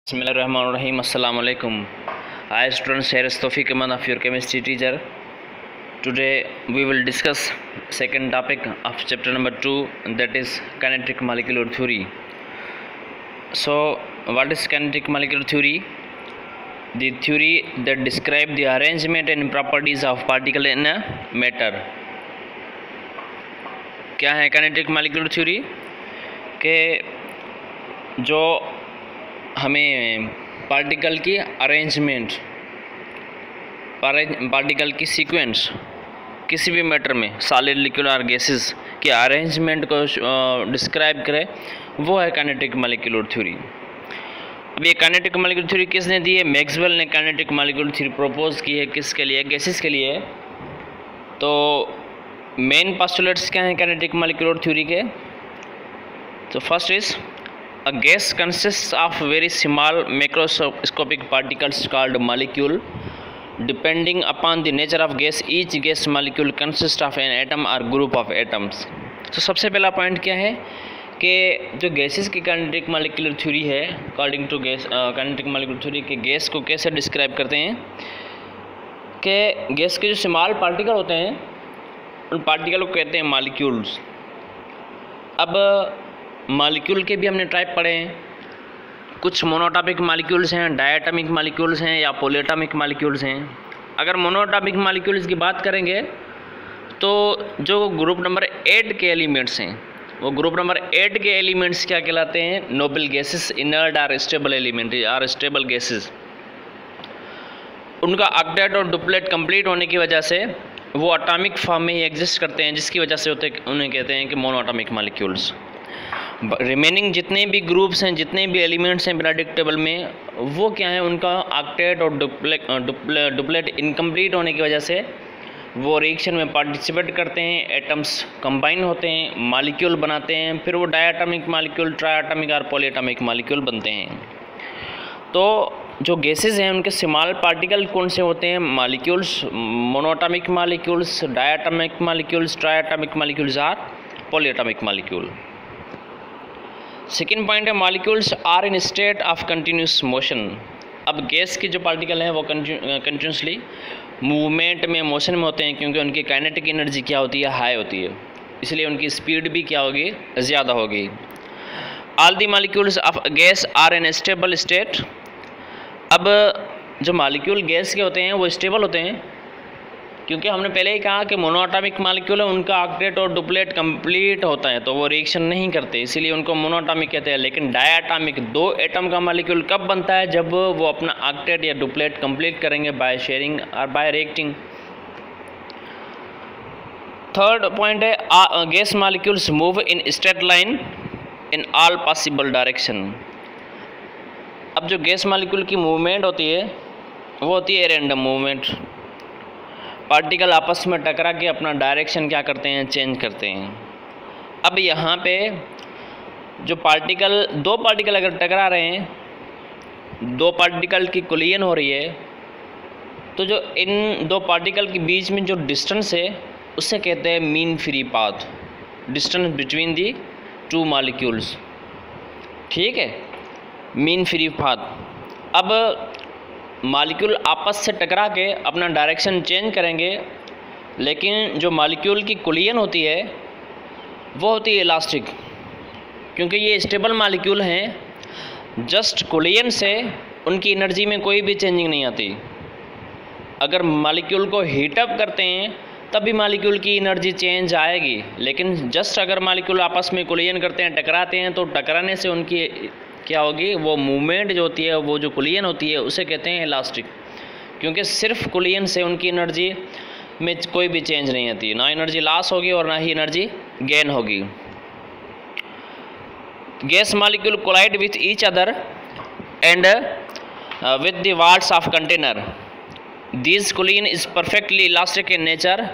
Bismillahirrahmanirrahim. Assalamu alaikum. Hi students, here is Tawfiq Ahmad of your chemistry teacher. Today we will discuss second topic of chapter number 2, that is kinetic molecular theory. So what is kinetic molecular theory? The theory that describe the arrangement and properties of particle in a matter. क्या है kinetic molecular theory? के जो हमें particle की arrangement, particle की sequence किसी भी matter में सॉलिड, लिक्विड और गैसेस के अरेंजमेंट को डिस्क्राइब करे, वो है काइनेटिक मॉलिक्यूलर थ्योरी। अब ये काइनेटिक मॉलिक्यूलर थ्योरी किसने दी है? मैक्सवेल ने काइनेटिक मॉलिक्यूलर थ्योरी प्रपोज की है। किसके लिए? गैसेस के लिए। तो मेन पोस्टुलेट्स क्या हैं काइनेटिक मॉलिक्यूलर थ्योरी के? तो first is a gas consists of very small macroscopic particles called molecule. Depending upon the nature of gas, each gas molecule consists of an atom or group of atoms. तो सबसे पहला point क्या है कि जो gases की kinetic molecular theory है, according to gas kinetic molecular theory के गैस को कैसे डिस्क्राइब करते हैं कि गैस के जो स्मॉल पार्टिकल होते हैं उन पार्टिकल को कहते हैं मॉलिक्यूल्स। अब मॉलिक्यूल के भी हमने टाइप पढ़े हैं। कुछ मोनोटॉमिक मॉलिक्यूल्स हैं, डायटॉमिक मॉलिक्यूल्स हैं या पॉलीएटॉमिक मॉलिक्यूल्स हैं। अगर मोनोटॉमिक मॉलिक्यूल्स की बात करेंगे तो जो ग्रुप नंबर 8 के एलिमेंट्स हैं, वो ग्रुप नंबर 8 के एलिमेंट्स क्या कहलाते हैं? नोबल गैसेस, इनर्ट और स्टेबल एलिमेंट और स्टेबल गैसेस। उनका ऑक्टेट और डुप्लेट कंप्लीट होने की वजह से वो एटॉमिक फॉर्म में ही एग्जिस्ट करते हैं, जिसकी वजह से उन्हें कहते हैं कि मोनोटॉमिक मॉलिक्यूल्स। रिमेनिंग जितने भी ग्रुप्स हैं, जितने भी एलिमेंट्स हैं पीरियोडिक टेबल में, वो क्या है? उनका ऑक्टेट और डुप्लेट इनकम्प्लीट होने की वजह से वो रिएक्शन में पार्टिसिपेट करते हैं, एटम्स कंबाइन होते हैं, मॉलिक्यूल बनाते हैं, फिर वो डायटॉमिक मॉलिक्यूल, ट्रायटॉमिक और पॉलीएटॉमिक मॉलिक्यूल बनते हैं। तो जो गैसेस हैं उनके स्मॉल पार्टिकल कौन से होते हैं? Molecules, monatomic molecules, diatomic molecules, triatomic molecules और पॉलीएटॉमिक मॉलिक्यूल। सेकेंड पॉइंट है molecules are in state of continuous motion. अब गैस के जो पार्टिकल हैं वो कंटिन्यूसली मूवमेंट में, मोशन में होते हैं, क्योंकि उनकी काइनेटिक एनर्जी क्या होती है? हाई होती है, इसलिए उनकी स्पीड भी क्या होगी? ज़्यादा होगी। All the molecules of gas are in stable state. अब जो मॉलिक्यूल गैस के होते हैं वो स्टेबल होते हैं, क्योंकि हमने पहले ही कहा कि मोनोटॉमिक मॉलिक्यूल है, उनका ऑक्टेट और डुप्लेट कंप्लीट होता है, तो वो रिएक्शन नहीं करते, इसीलिए उनको मोनोटॉमिक कहते हैं। लेकिन डायटॉमिक 2 एटम का मॉलिक्यूल कब बनता है? जब वो अपना ऑक्टेट या डुप्लेट कंप्लीट करेंगे बाय शेयरिंग और बाय रिएक्टिंग। थर्ड पॉइंट है gas molecules move in straight line in all possible direction. अब जो गैस मॉलिक्यूल की मूवमेंट होती है वो होती है रैंडम मूवमेंट। पार्टिकल आपस में टकरा के अपना डायरेक्शन क्या करते हैं? चेंज करते हैं। अब यहाँ पे जो पार्टिकल, 2 पार्टिकल अगर टकरा रहे हैं, 2 पार्टिकल की कोलिजन हो रही है, तो जो इन 2 पार्टिकल के बीच में जो डिस्टेंस है उससे कहते हैं mean free path, distance between the 2 molecules. ठीक है, मीन फ्री पाथ। अब मॉलिक्यूल आपस से टकरा के अपना डायरेक्शन चेंज करेंगे, लेकिन जो मॉलिक्यूल की कोलिजन होती है वो होती है इलास्टिक, क्योंकि ये स्टेबल मॉलिक्यूल हैं। जस्ट कोलिजन से उनकी एनर्जी में कोई भी चेंजिंग नहीं आती। अगर मॉलिक्यूल को हीटअप करते हैं तब भी मॉलिक्यूल की एनर्जी चेंज आएगी, लेकिन जस्ट अगर मॉलिक्यूल आपस में कोलिजन करते हैं, टकराते हैं, तो टकराने से उनकी क्या होगी? वो मूवमेंट जो होती है, वो जो कोलिजन होती है, उसे कहते हैं इलास्टिक, क्योंकि सिर्फ कोलिजन से उनकी एनर्जी में कोई भी चेंज नहीं आती, ना एनर्जी लॉस होगी और ना ही एनर्जी गेन होगी। Gas molecule collide with each other and with the walls of container. This collision is perfectly elastic in nature,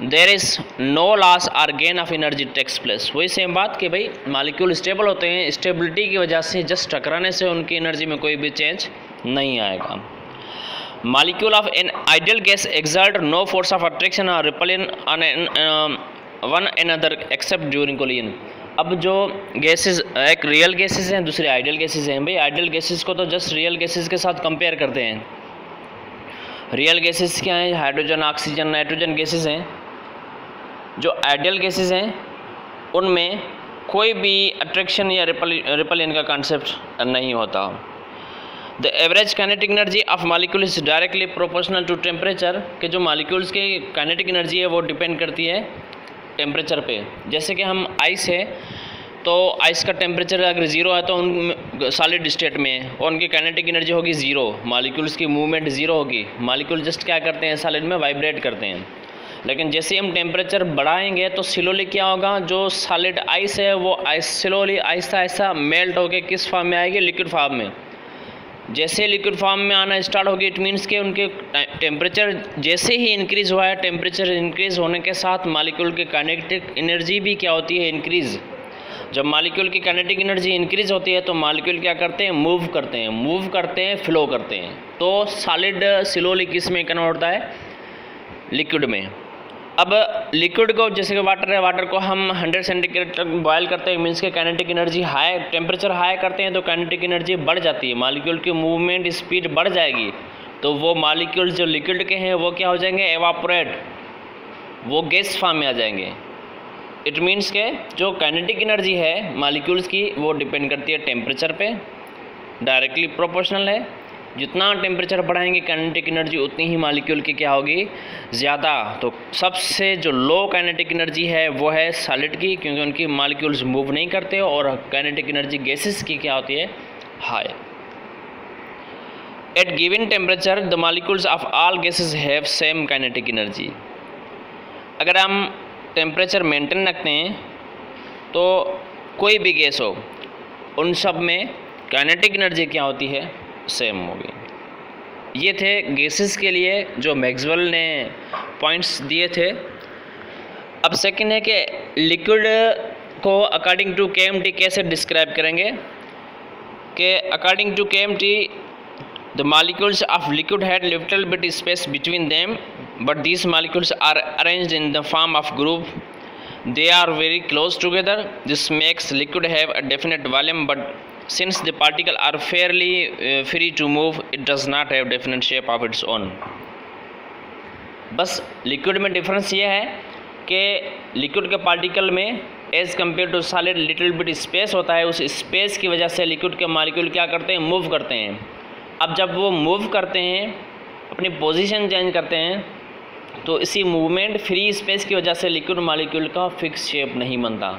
there is no loss और gain of energy takes place. वही same बात कि भाई molecule stable होते हैं, stability की वजह से जस्ट टकराने से उनकी एनर्जी में कोई भी चेंज नहीं आएगा। Molecule of an ideal gas exert no force of attraction और repulsion on one another except during collision. अब जो गैसेस, एक रियल गैसेस हैं, दूसरे आइडियल गैसेस हैं। भाई आइडियल गैसेस को तो जस्ट रियल गैसेस के साथ कंपेयर करते हैं। रियल गैसेस क्या हैं? हाइड्रोजन, ऑक्सीजन, नाइट्रोजन गैसेस हैं। जो आइडियल गैसेस हैं उनमें कोई भी अट्रैक्शन या रिपलियन का कॉन्सेप्ट नहीं होता। The average kinetic energy of molecule is directly proportional to temperature, के जो मॉलिक्यूल्स की काइनेटिक एनर्जी है वो डिपेंड करती है टेम्परेचर पे। जैसे कि हम आइस है, तो आइस का टेम्परेचर अगर ज़ीरो है तो उन सॉलिड स्टेट में और उनकी काइनेटिक एनर्जी होगी ज़ीरो, मॉलिक्यूल्स की मूवमेंट ज़ीरो होगी। मॉलिक्यूल जस्ट क्या करते हैं? सॉलिड में वाइब्रेट करते हैं। लेकिन जैसे हम टेम्परेचर बढ़ाएंगे तो स्लोली क्या होगा? जो सॉलिड आइस है वो ice slowly Aahista Aahista melt होकर किस फॉर्म में आएगी? लिक्विड फॉर्म में। जैसे लिक्विड फॉर्म में आना स्टार्ट होगी, इट मीन्स के उनके टेम्परेचर जैसे ही इंक्रीज़ हुआ है, टेम्परेचर इंक्रीज़ होने के साथ मॉलिक्यूल की काइनेटिक एनर्जी भी क्या होती है? इंक्रीज़। जब मॉलिक्यूल की काइनेटिक एनर्जी इंक्रीज़ होती है तो मॉलिक्यूल क्या करते हैं? मूव करते हैं, फ्लो करते हैं। तो सॉलिड स्लोली किस में कन्वर्ट होता है? लिक्विड में। अब लिक्विड को, जैसे कि वाटर है, वाटर को हम 100 सेंटीग्रेड तक बॉयल करते हैं, मीन्स के kinetic energy high, temperature high करते हैं तो काइनेटिक एनर्जी बढ़ जाती है, मॉलिक्यूल की मूवमेंट स्पीड बढ़ जाएगी। तो वो मॉलिक्यूल जो लिक्विड के हैं वो क्या हो जाएंगे? एवापोरेट, वो गैस फॉर्म में आ जाएंगे। इट मीन्स के जो काइनेटिक एनर्जी है मॉलिक्यूल्स की वो डिपेंड करती है टेम्परेचर पे, डायरेक्टली प्रोपोर्शनल है। जितना टेम्परेचर बढ़ाएंगे काइनेटिक एनर्जी उतनी ही मॉलिक्यूल की क्या होगी? ज़्यादा। तो सबसे जो लो काइनेटिक एनर्जी है वो है सॉलिड की, क्योंकि उनकी मॉलिक्यूल्स मूव नहीं करते, और काइनेटिक एनर्जी गैसेस की क्या होती है? High. At given temperature the molecules of all gases have same kinetic energy. अगर हम टेम्परेचर मेंटेन रखते हैं तो कोई भी गैस हो उन सब में काइनेटिक एनर्जी क्या होती है? सेम होगी। ये थे गैसेस के लिए जो मैक्सवेल ने पॉइंट्स दिए थे। अब सेकंड है कि लिक्विड को अकॉर्डिंग टू केएमटी कैसे डिस्क्राइब करेंगे? कि according to KMT the molecules of liquid had little bit space between them, but these molecules are arranged in the form of group. They are very close together. This makes liquid have a definite volume, but since the particles are fairly free to move, it does not have definite shape of its own. बस liquid में difference ये है कि liquid के particle में as compare to solid little bit space होता है। उस स्पेस की वजह से लिक्विड के मॉलिक्यूल क्या करते हैं? मूव करते हैं। अब जब वो मूव करते हैं, अपनी पोजीशन चेंज करते हैं, तो इसी मूवमेंट फ्री स्पेस की वजह से लिक्विड मॉलिक्यूल का फिक्स शेप नहीं बनता।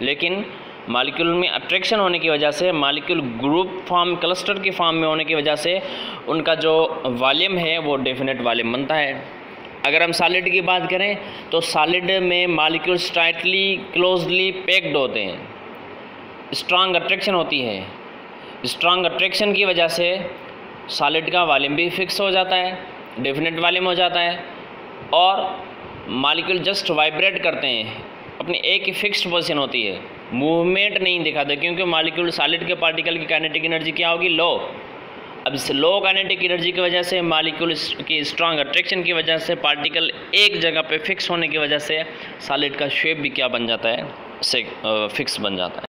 लेकिन मॉलिक्यूल में अट्रैक्शन होने की वजह से, मॉलिक्यूल ग्रुप फॉर्म, क्लस्टर की फॉर्म में होने की वजह से उनका जो वॉल्यूम है वो डेफिनेट वॉल्यूम बनता है। अगर हम सॉलिड की बात करें तो सॉलिड में मॉलिक्यूल्स टाइटली क्लोजली पैक्ड होते हैं, स्ट्रांग अट्रैक्शन होती है। स्ट्रांग अट्रैक्शन की वजह से सॉलिड का वॉल्यूम भी फिक्स हो जाता है, डेफिनेट वॉल्यूम हो जाता है, और मॉलिक्यूल जस्ट वाइब्रेट करते हैं, अपनी एक ही फिक्स्ड पोजीशन होती है, मूवमेंट नहीं दिखाते, क्योंकि मॉलिक्यूल सॉलिड के पार्टिकल की काइनेटिक एनर्जी क्या होगी? लो। अब इस लो काइनेटिक एनर्जी की वजह से, मॉलिक्यूल की स्ट्रांग अट्रैक्शन की वजह से, पार्टिकल एक जगह पे फिक्स होने की वजह से सॉलिड का शेप भी क्या बन जाता है? फिक्स बन जाता है।